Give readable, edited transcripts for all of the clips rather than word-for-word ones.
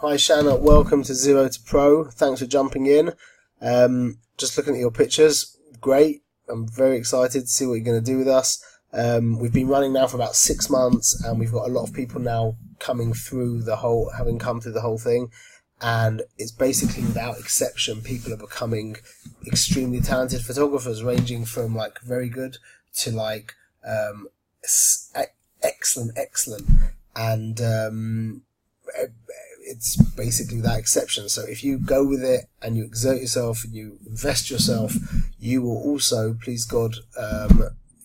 Hi Shana, welcome to Zero to Pro. Thanks for jumping in. Just looking at your pictures, great. I'm very excited to see what you're going to do with us. We've been running now for about 6 months, and we've got a lot of people now coming through having come through the whole thing. And it's basically, without exception, people are becoming extremely talented photographers, ranging from like very good to like excellent, and it's basically that exception. So if you go with it and you exert yourself and you invest yourself, you will also, please God,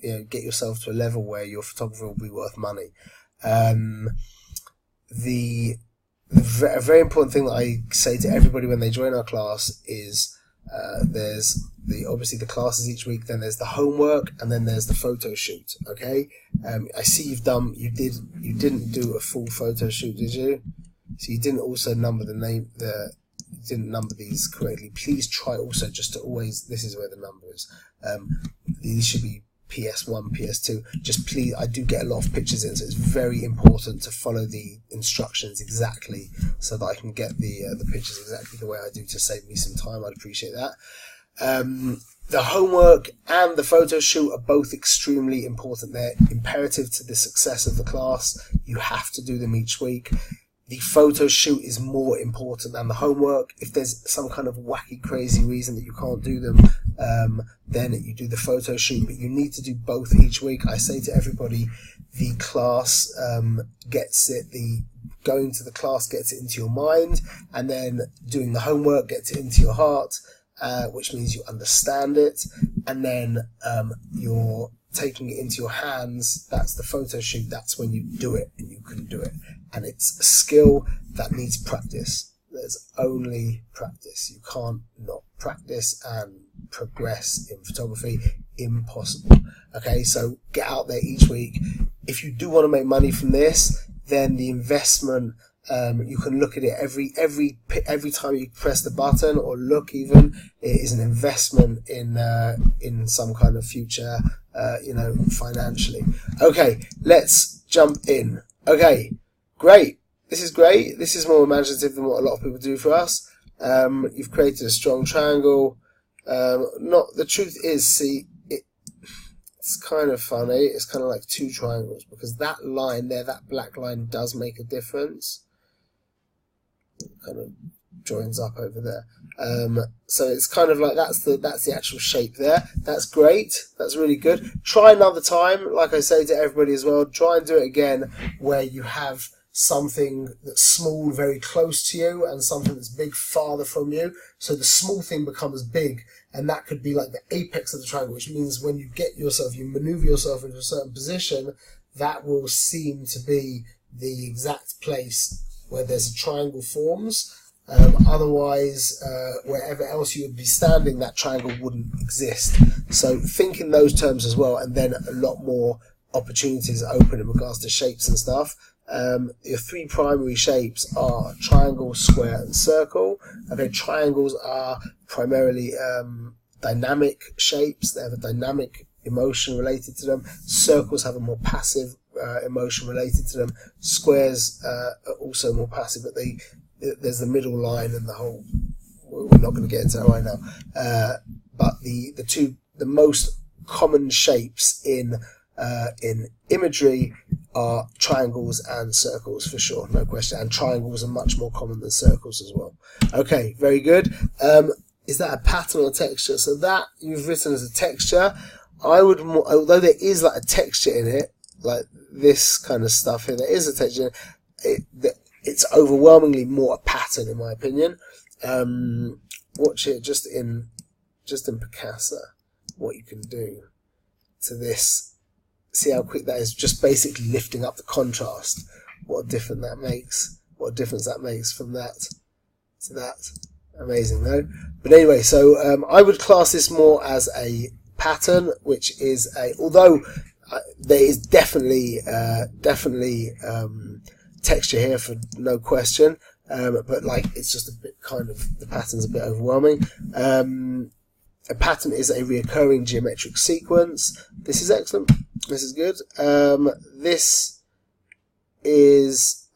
get yourself to a level where your photography will be worth money. A very important thing that I say to everybody when they join our class is there's obviously the classes each week, then there's the homework, and then there's the photo shoot. Okay, I see you didn't do a full photo shoot, did you? So you didn't also number you didn't number these correctly. Please try also just to always, this is where the number is. These should be PS1, PS2. Just please, I do get a lot of pictures in, so it's very important to follow the instructions exactly so that I can get the pictures exactly the way I do to save me some time. I'd appreciate that. The homework and the photo shoot are both extremely important. They're imperative to the success of the class. You have to do them each week. The photo shoot is more important than the homework. If there's some kind of wacky, crazy reason that you can't do them, then you do the photo shoot. But you need to do both each week. I say to everybody, the class gets it. Going to the class gets it into your mind, and then doing the homework gets it into your heart, which means you understand it, and then you're taking it into your hands. That's the photo shoot. That's when you do it and you can do it. And it's a skill that needs practice. There's only practice. You can't not practice and progress in photography. Impossible. Okay, so get out there each week. If you do want to make money from this, then the investment, you can look at it every time you press the button or look even, it is an investment in some kind of future, financially. Okay, let's jump in. Okay, great. This is great. This is more imaginative than what a lot of people do for us. You've created a strong triangle. The truth is, it's kind of funny. It's kind of like two triangles, because that line there, that black line, does make a difference. It kind of joins up over there. So it's kind of like that's the actual shape there. That's great. That's really good. Try another time, like I say to everybody as well. Try and do it again where you have something that's small very close to you and something that's big farther from you. So the small thing becomes big, and that could be like the apex of the triangle, which means when you maneuver yourself into a certain position, that will seem to be the exact place where there's a triangle forms. Otherwise, wherever else you would be standing, that triangle wouldn't exist. So think in those terms as well, and then a lot more opportunities open in regards to shapes and stuff. Your three primary shapes are triangle, square, and circle. Okay, triangles are primarily dynamic shapes. They have a dynamic emotion related to them. Circles have a more passive emotion related to them. Squares are also more passive, but there's the middle line and the whole. We're not going to get into that right now. But the most common shapes in imagery are triangles and circles, for sure, no question. And triangles are much more common than circles as well. Okay, very good. Is that a pattern or texture? So that you've written as a texture. Although there is like a texture in it, like this kind of stuff here, there is a texture. It's overwhelmingly more a pattern, in my opinion. Watch it just in Picasa, what you can do to this. See how quick that is, just basically lifting up the contrast. What a difference that makes from that to that. Amazing, though. But anyway, so I would class this more as a pattern, which is although there is definitely texture here, for no question, but like it's just a bit the pattern's a bit overwhelming. A pattern is a reoccurring geometric sequence. This is excellent. This is good. This is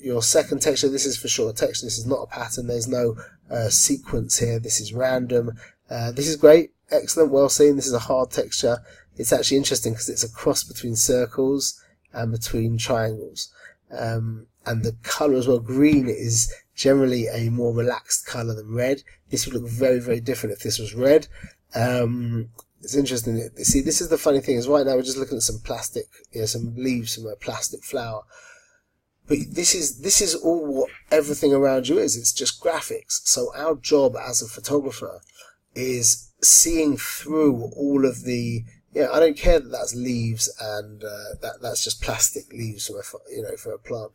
your second texture, this is for sure a texture, this is not a pattern, there's no sequence here, this is random. This is great, excellent, well seen. This is a hard texture. It's actually interesting because it's a cross between circles and between triangles. And the colour as well, green is generally a more relaxed colour than red. This would look very, very different if this was red. It's interesting. See, this is the funny thing, is right now we're just looking at some plastic, some leaves from a plastic flower. But this is all what everything around you is. It's just graphics. So our job as a photographer is seeing through all of the, I don't care that that's leaves and that's just plastic leaves for a plant.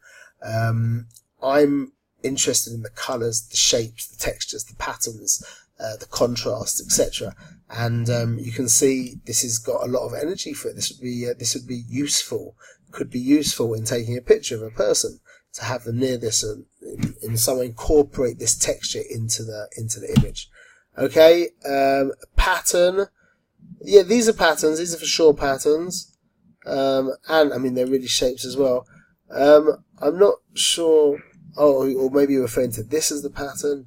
I'm interested in the colours, the shapes, the textures, the patterns, the contrast, etc. And you can see this has got a lot of energy for it. This would be useful. Could be useful in taking a picture of a person, to have them near this and in some way incorporate this texture into the image. Okay, pattern. Yeah, these are patterns. These are for sure patterns. And I mean, they're really shapes as well. I'm not sure. Oh, or maybe you're referring to this as the pattern.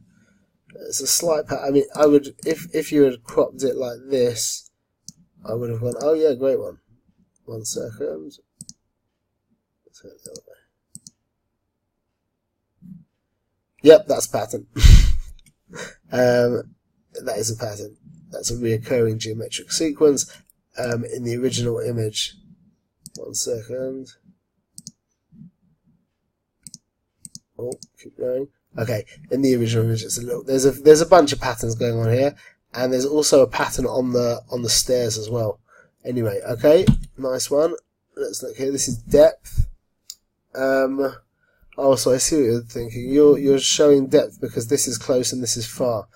It's a slight pattern. I mean, I would, if you had cropped it like this, I would have gone, oh yeah, great one. 1 second. Let's go the other way. Yep, that's a pattern. That is a pattern. That's a reoccurring geometric sequence in the original image. 1 second. Oh, keep going. Okay, in the original image, it's there's a bunch of patterns going on here, and there's also a pattern on the stairs as well. Anyway, okay, nice one. Let's look here. This is depth. Oh, so I see what you're thinking. You're showing depth because this is close and this is far.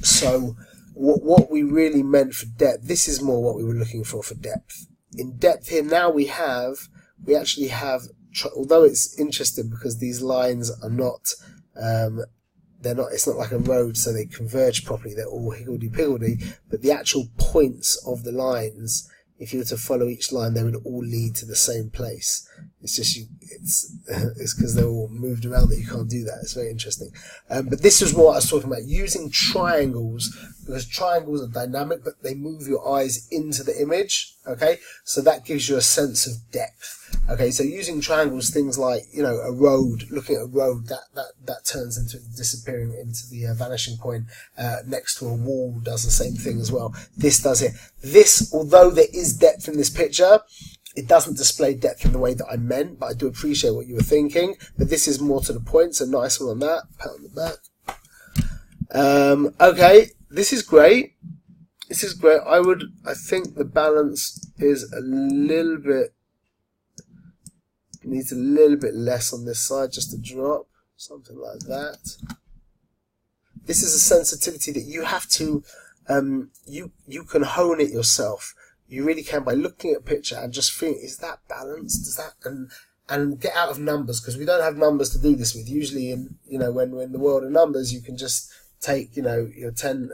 So what we really meant for depth, this is more what we were looking for depth. In depth here now we actually have, although it's interesting because these lines are not, it's not like a road so they converge properly, they're all higgledy-piggledy, but the actual points of the lines, if you were to follow each line, they would all lead to the same place. It's just it's because they're all moved around that you can't do that. It's very interesting. But this is what I was talking about, using triangles, because triangles are dynamic, but they move your eyes into the image. Okay, so that gives you a sense of depth. Okay, so using triangles, things like a road, looking at a road, that turns into disappearing into the vanishing point. Next to a wall does the same thing as well. This does it. This, although there is depth in this picture, it doesn't display depth in the way that I meant, but I do appreciate what you were thinking. But this is more to the point, so nice one on that. Pat on the back. Okay, this is great. This is great. I think the balance is a little bit, needs a little bit less on this side, just a drop, something like that. This is a sensitivity that you have to, you can hone it yourself. You really can, by looking at a picture and just feeling, is that balanced? Does that, and get out of numbers, because we don't have numbers to do this with. Usually when we're in the world of numbers, you can just take, your 10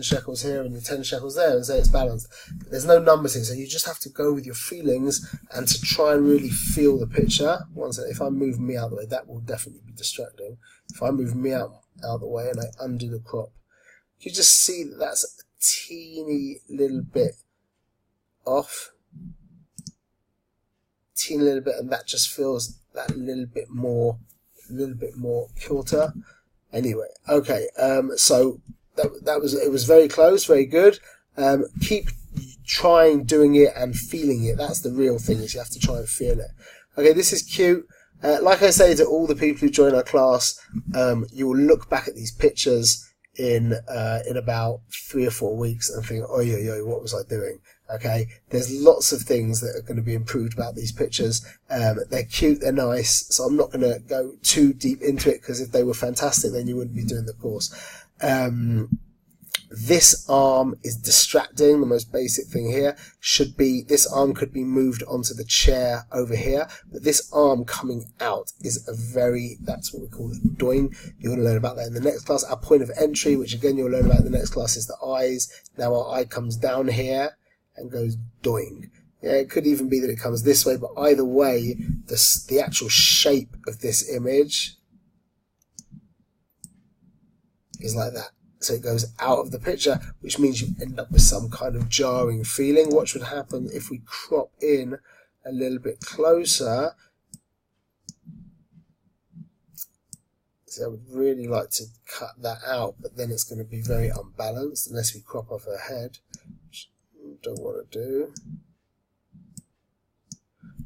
shekels here and your 10 shekels there and say it's balanced. But there's no numbers here, so you just have to go with your feelings and to try and really feel the picture. Once, if I move me out of the way, that will definitely be distracting. If I move me out of the way and I undo the crop, you just see that that's a teeny little bit off, teeny little bit, and that just feels that little bit more kilter. Anyway, okay, so it was very close, very good. Keep trying doing it and feeling it. That's the real thing, is you have to try and feel it. Okay, this is cute. Like I say to all the people who join our class, you will look back at these pictures in about 3 or 4 weeks and think, oh yo, what was I doing? Okay, there's lots of things that are going to be improved about these pictures. They're cute, they're nice, so I'm not going to go too deep into it, because if they were fantastic, then you wouldn't be doing the course. This arm is distracting. The most basic thing here should be, this arm could be moved onto the chair over here, but this arm coming out is that's what we call it, doing. You're going to learn about that in the next class. Our point of entry, which again you'll learn about in the next class, is the eyes. Now our eye comes down here and goes doing. Yeah, it could even be that it comes this way, but either way, the actual shape of this image is like that. So it goes out of the picture, which means you end up with some kind of jarring feeling. What would happen if we crop in a little bit closer? So I would really like to cut that out, but then it's going to be very unbalanced unless we crop off her head, which I don't want to do.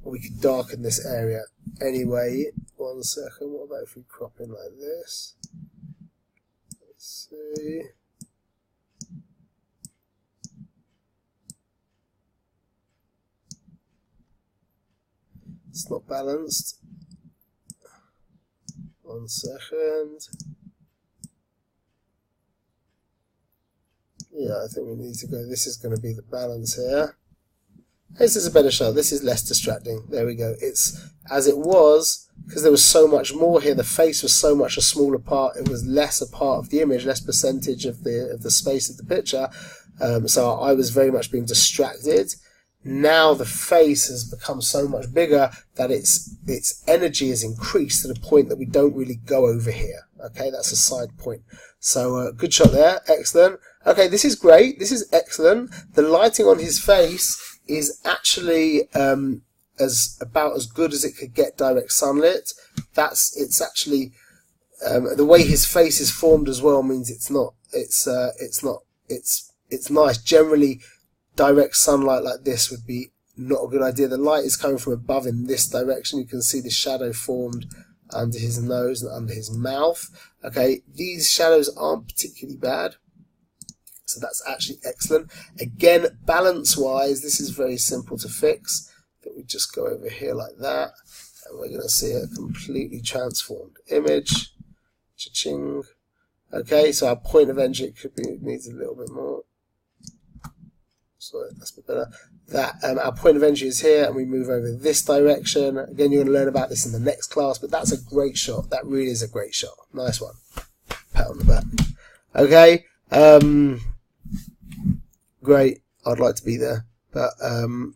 Or we could darken this area anyway. 1 second. What about if we crop in like this? Let's see. It's not balanced. 1 second. Yeah, I think we need to go. This is going to be the balance here. This is a better shot. This is less distracting. There we go. It's as it was, because there was so much more here. The face was so much a smaller part. It was less a part of the image, less percentage of the space of the picture. So I was very much being distracted. Now the face has become so much bigger that its energy is increased to the point that we don't really go over here. Okay, that's a side point. So good shot there. Excellent. Okay, this is great. This is excellent. The lighting on his face is actually about as good as it could get direct sunlit. It's actually the way his face is formed as well means it's nice. Generally, direct sunlight like this would be not a good idea. The light is coming from above in this direction. You can see the shadow formed under his nose and under his mouth. Okay, these shadows aren't particularly bad. So that's actually excellent. Again, balance-wise, this is very simple to fix. I think we just go over here like that, and we're going to see a completely transformed image. Cha-ching. Okay, so our point of entry needs a little bit more. Sorry, that's a bit better. Our point of entry is here, and we move over this direction. Again, you're going to learn about this in the next class, but that's a great shot. That really is a great shot. Nice one. Pat on the back. Okay. Great. I'd like to be there, but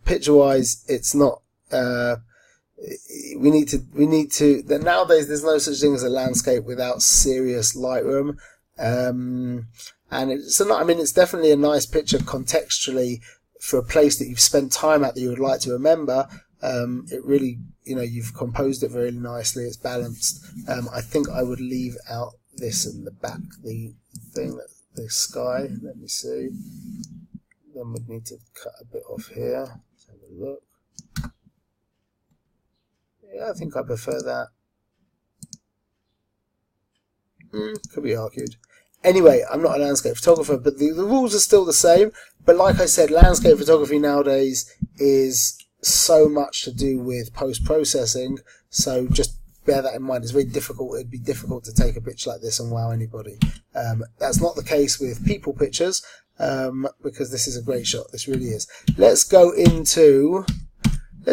picture-wise, it's not. We need to. Nowadays, there's no such thing as a landscape without serious Lightroom, and it's definitely a nice picture contextually for a place that you've spent time at that you would like to remember. It really, you've composed it very nicely. It's balanced. I think I would leave out this in the back, the the sky. Let me see. Then we'd need to cut a bit off here. Let's have a look. Yeah, I think I prefer that. Could be argued. Anyway, I'm not a landscape photographer, but the rules are still the same. But like I said, landscape photography nowadays is so much to do with post-processing. So just bear that in mind. It's very difficult. It'd be difficult to take a picture like this and wow anybody. That's not the case with people pictures, because this is a great shot. This really is. Let's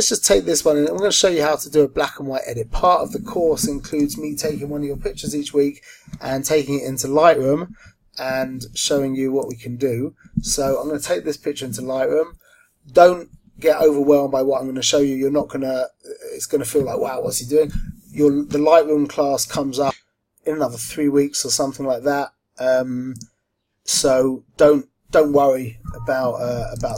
just take this one, and I'm going to show you how to do a black and white edit. Part of the course includes me taking one of your pictures each week and taking it into Lightroom and showing you what we can do. So I'm going to take this picture into Lightroom. Don't get overwhelmed by what I'm going to show you. It's going to feel like, wow, what's he doing? The Lightroom class comes up in another 3 weeks or something like that. So don't worry about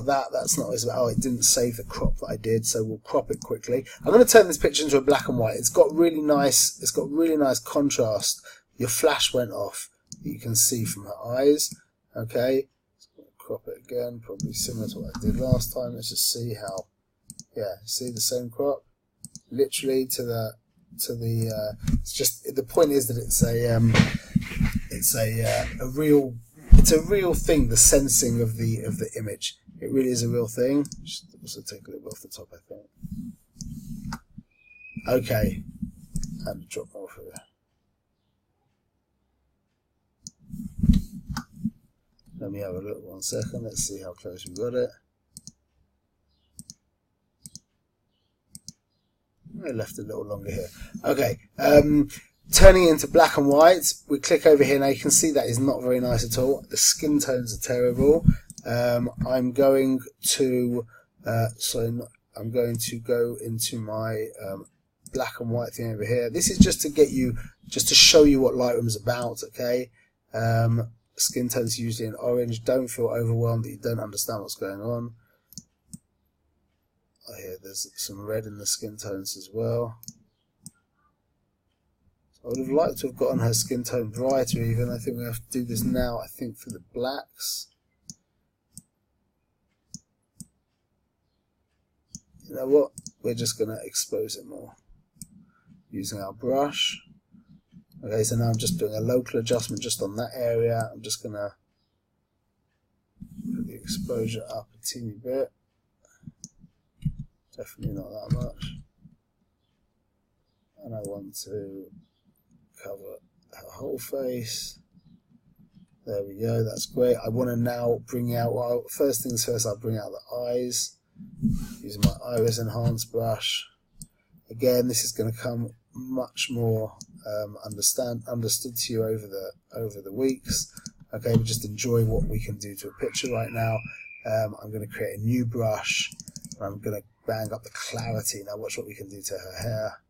that. That's not as about, it didn't save the crop that I did, so we'll crop it quickly. I'm going to turn this picture into a black and white. It's got really nice contrast. Your flash went off. You can see from her eyes. Okay, crop it again, probably similar to what I did last time. Let's just see how. Yeah, see the same crop, literally to the. It's just, the point is that it's a real thing. The sensing of the image, it really is a real thing. Just also take a little bit off the top, I think. Okay, and drop more for there. Let me have a look 1 second. Let's see how close we got it. I left a little longer here. Okay, turning it into black and white. We click over here now. You can see that is not very nice at all. The skin tones are terrible. I'm going to I'm going to go into my black and white thing over here. This is just to show you what Lightroom's about, okay? Skin tones usually in orange. Don't feel overwhelmed that you don't understand what's going on. I hear there's some red in the skin tones as well. I would have liked to have gotten her skin tone brighter even. I think we have to do this now, I think, for the blacks. You know what? We're just going to expose it more using our brush. Okay, so now I'm just doing a local adjustment just on that area. I'm just going to put the exposure up a teeny bit. Definitely not that much. And I want to cover her whole face. There we go, that's great. I want to now bring out, well, first things first, I'll bring out the eyes using my iris enhance brush. Again, this is going to come much more understood to you over the weeks. Okay, but just enjoy what we can do to a picture right now. I'm going to create a new brush, and I'm going to bang up the clarity. Now watch what we can do to her hair.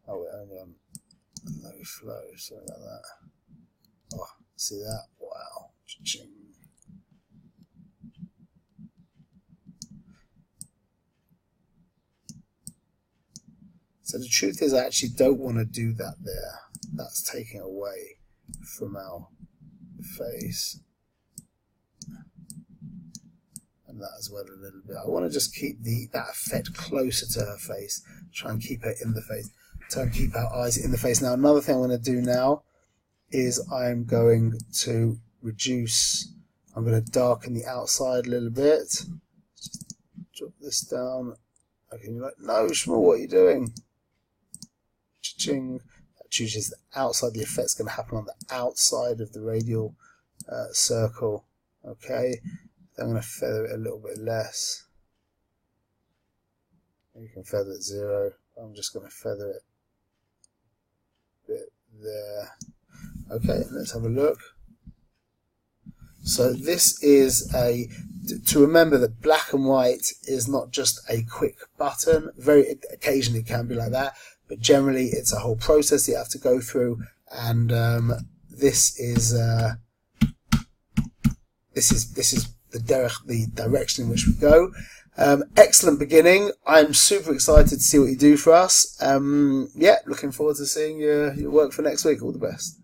Oh, we're only on low flow, sorry about that. Oh, see that? Wow. Cha-ching. So the truth is I actually don't want to do that there. That's taking away from our face. And that as well a little bit. I want to just keep that effect closer to her face. Try and keep her in the face. Try and keep our eyes in the face. Now another thing I'm going to do now is I'm going to reduce, I'm going to darken the outside a little bit. Just drop this down. Okay, you're like, no, Shmuel, what are you doing? Cha-ching. That chooses the outside. The effect's going to happen on the outside of the radial circle. Okay, I'm going to feather it a little bit less. You can feather it 0. I'm just going to feather it a bit there. Okay, let's have a look. So this is to remember that black and white is not just a quick button. Very occasionally it can be like that, but generally it's a whole process you have to go through, and this is the direction in which we go. Excellent beginning. I'm super excited to see what you do for us. Yeah, looking forward to seeing your work for next week. All the best.